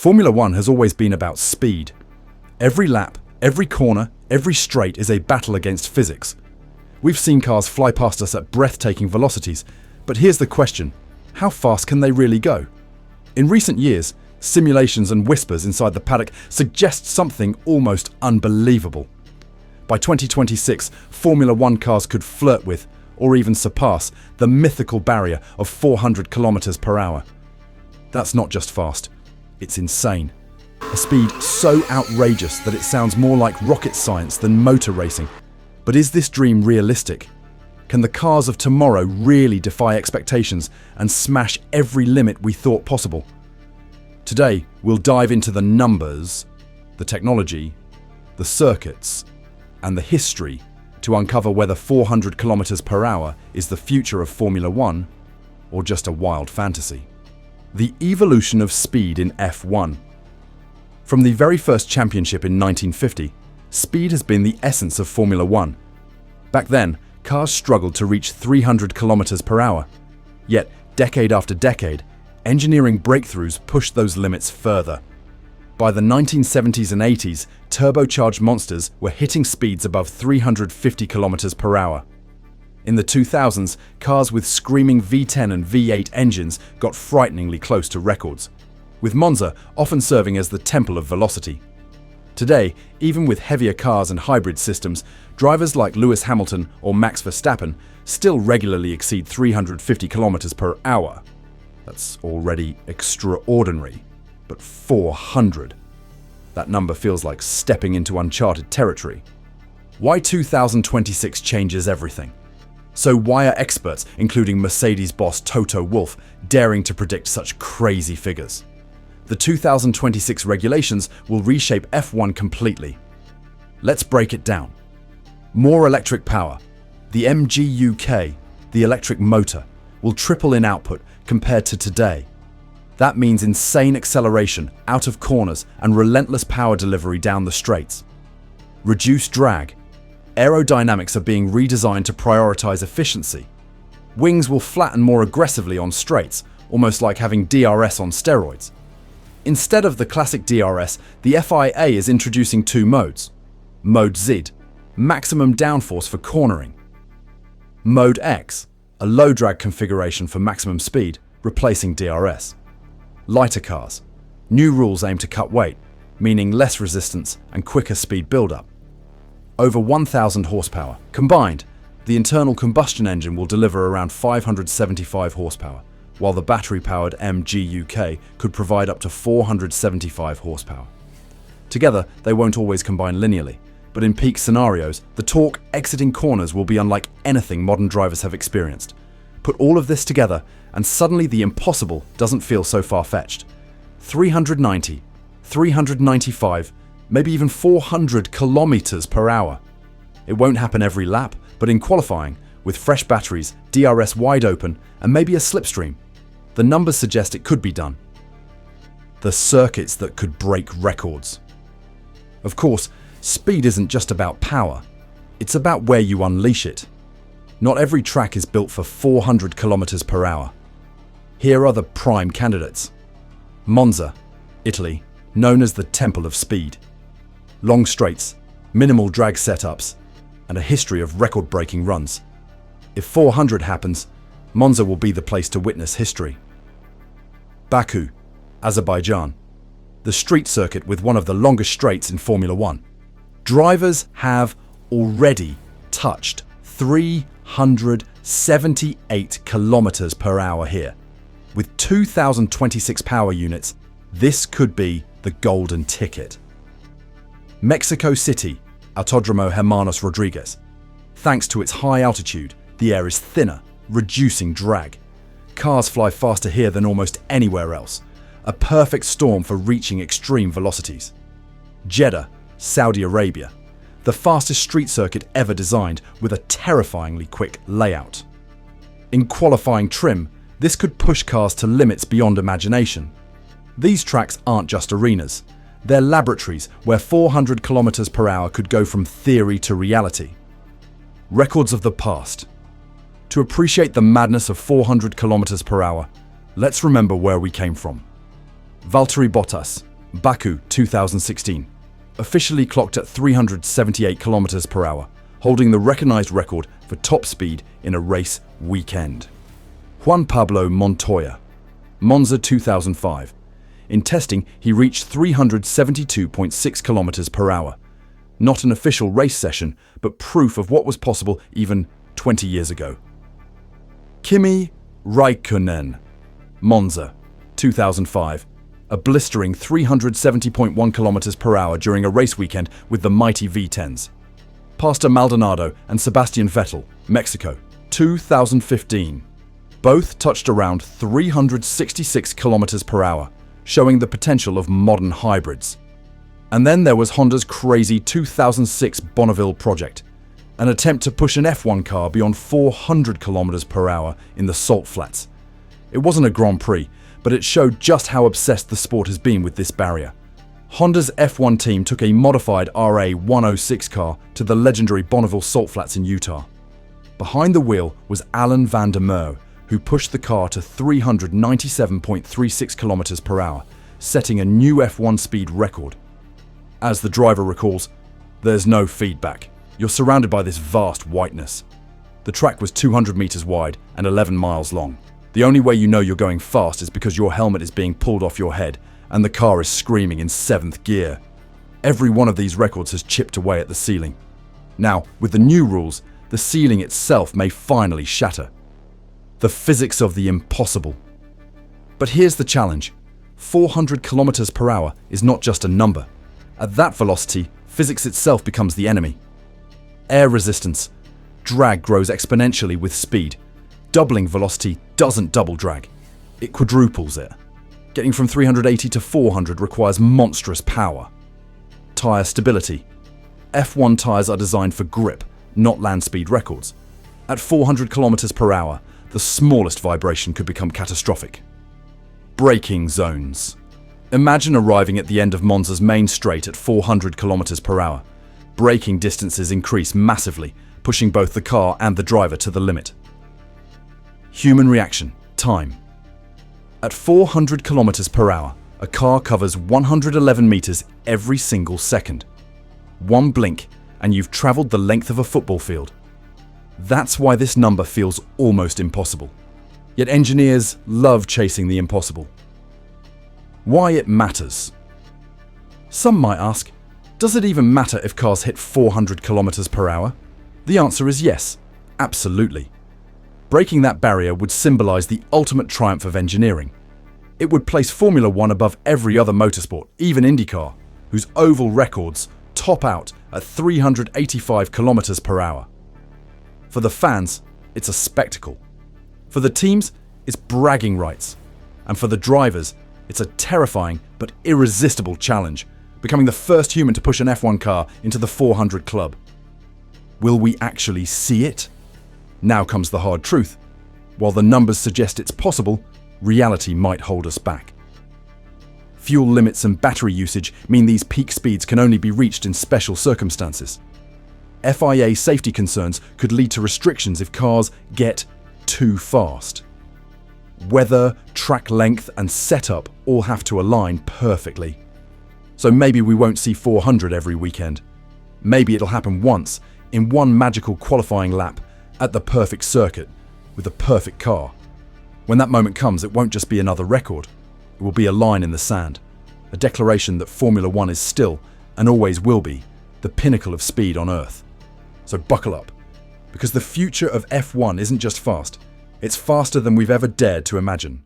Formula One has always been about speed. Every lap, every corner, every straight is a battle against physics. We've seen cars fly past us at breathtaking velocities, but here's the question: how fast can they really go? In recent years, simulations and whispers inside the paddock suggest something almost unbelievable. By 2026, Formula One cars could flirt with, or even surpass, the mythical barrier of 400 kilometers per hour. That's not just fast, it's insane. A speed so outrageous that it sounds more like rocket science than motor racing. But is this dream realistic? Can the cars of tomorrow really defy expectations and smash every limit we thought possible? Today, we'll dive into the numbers, the technology, the circuits, and the history to uncover whether 400 kilometers per hour is the future of Formula One or just a wild fantasy. The evolution of speed in F1. From the very first championship in 1950, speed has been the essence of Formula One. Back then, cars struggled to reach 300 kilometers per hour. Yet, decade after decade, engineering breakthroughs pushed those limits further. By the 1970s and 80s, turbocharged monsters were hitting speeds above 350 kilometers per hour. In the 2000s, cars with screaming V10 and V8 engines got frighteningly close to records, with Monza often serving as the temple of velocity. Today, even with heavier cars and hybrid systems, drivers like Lewis Hamilton or Max Verstappen still regularly exceed 350 kilometers per hour. That's already extraordinary, but 400. That number feels like stepping into uncharted territory. Why 2026 changes everything? So why are experts, including Mercedes boss Toto Wolff, daring to predict such crazy figures? The 2026 regulations will reshape F1 completely. Let's break it down. More electric power. The MGU-K, the electric motor, will triple in output compared to today. That means insane acceleration out of corners and relentless power delivery down the straights. Reduced drag. Aerodynamics are being redesigned to prioritize efficiency. Wings will flatten more aggressively on straights, almost like having DRS on steroids. Instead of the classic DRS, the FIA is introducing two modes. Mode Z, maximum downforce for cornering. Mode X, a low drag configuration for maximum speed, replacing DRS. Lighter cars. New rules aim to cut weight, meaning less resistance and quicker speed build-up. Over 1,000 horsepower. Combined, the internal combustion engine will deliver around 575 horsepower, while the battery-powered MGU-K could provide up to 475 horsepower. Together, they won't always combine linearly, but in peak scenarios, the torque exiting corners will be unlike anything modern drivers have experienced. Put all of this together, and suddenly the impossible doesn't feel so far-fetched. 390, 395, maybe even 400 kilometers per hour. It won't happen every lap, but in qualifying, with fresh batteries, DRS wide open, and maybe a slipstream, the numbers suggest it could be done. The circuits that could break records. Of course, speed isn't just about power. It's about where you unleash it. Not every track is built for 400 kilometers per hour. Here are the prime candidates. Monza, Italy, known as the Temple of Speed. Long straights, minimal drag setups, and a history of record-breaking runs. If 400 happens, Monza will be the place to witness history. Baku, Azerbaijan, the street circuit with one of the longest straights in Formula One. Drivers have already touched 378 kilometers per hour here. With 2,026 power units, this could be the golden ticket. Mexico City, Autódromo Hermanos Rodriguez. Thanks to its high altitude, the air is thinner, reducing drag. Cars fly faster here than almost anywhere else, a perfect storm for reaching extreme velocities. Jeddah, Saudi Arabia, the fastest street circuit ever designed with a terrifyingly quick layout. In qualifying trim, this could push cars to limits beyond imagination. These tracks aren't just arenas. They're laboratories where 400 kilometers per hour could go from theory to reality. Records of the past. To appreciate the madness of 400 kilometers per hour, let's remember where we came from. Valtteri Bottas, Baku 2016. Officially clocked at 378 kilometers per hour, holding the recognized record for top speed in a race weekend. Juan Pablo Montoya. Monza 2005. In testing, he reached 372.6 kilometers per hour. Not an official race session, but proof of what was possible even 20 years ago. Kimi Räikkönen. Monza 2005. A blistering 370.1 kilometers per hour during a race weekend with the mighty V10s. Pastor Maldonado and Sebastian Vettel, Mexico 2015. Both touched around 366 kilometers per hour, showing the potential of modern hybrids. And then there was Honda's crazy 2006 Bonneville project, an attempt to push an F1 car beyond 400 kilometers per hour in the salt flats. It wasn't a Grand Prix, but it showed just how obsessed the sport has been with this barrier. Honda's F1 team took a modified RA106 car to the legendary Bonneville salt flats in Utah. Behind the wheel was Alan van der Merwe, who pushed the car to 397.36 kilometers per hour, setting a new F1 speed record. As the driver recalls, "There's no feedback. You're surrounded by this vast whiteness." The track was 200 meters wide and 11 miles long. The only way you know you're going fast is because your helmet is being pulled off your head and the car is screaming in 7th gear. Every one of these records has chipped away at the ceiling. Now, with the new rules, the ceiling itself may finally shatter. The physics of the impossible. But here's the challenge. 400 kilometers per hour is not just a number. At that velocity, physics itself becomes the enemy. Air resistance. Drag grows exponentially with speed. Doubling velocity doesn't double drag. It quadruples it. Getting from 380 to 400 requires monstrous power. Tyre stability. F1 tyres are designed for grip, not land speed records. At 400 kilometers per hour, the smallest vibration could become catastrophic. Braking zones. Imagine arriving at the end of Monza's main straight at 400 kilometers per hour. Braking distances increase massively, pushing both the car and the driver to the limit. Human reaction time. At 400 kilometers per hour, a car covers 111 meters every single second. One blink, and you've traveled the length of a football field. That's why this number feels almost impossible. Yet engineers love chasing the impossible. Why it matters. Some might ask, does it even matter if cars hit 400 kilometers per hour? The answer is yes, absolutely. Breaking that barrier would symbolize the ultimate triumph of engineering. It would place Formula One above every other motorsport, even IndyCar, whose oval records top out at 385 kilometers per hour. For the fans, it's a spectacle. For the teams, it's bragging rights. And for the drivers, it's a terrifying but irresistible challenge, becoming the first human to push an F1 car into the 400 club. Will we actually see it? Now comes the hard truth. While the numbers suggest it's possible, reality might hold us back. Fuel limits and battery usage mean these peak speeds can only be reached in special circumstances. FIA safety concerns could lead to restrictions if cars get too fast. Weather, track length, and setup all have to align perfectly. So maybe we won't see 400 every weekend. Maybe it'll happen once, in one magical qualifying lap, at the perfect circuit, with the perfect car. When that moment comes, it won't just be another record. It will be a line in the sand, a declaration that Formula One is still, and always will be, the pinnacle of speed on Earth. So buckle up, because the future of F1 isn't just fast, it's faster than we've ever dared to imagine.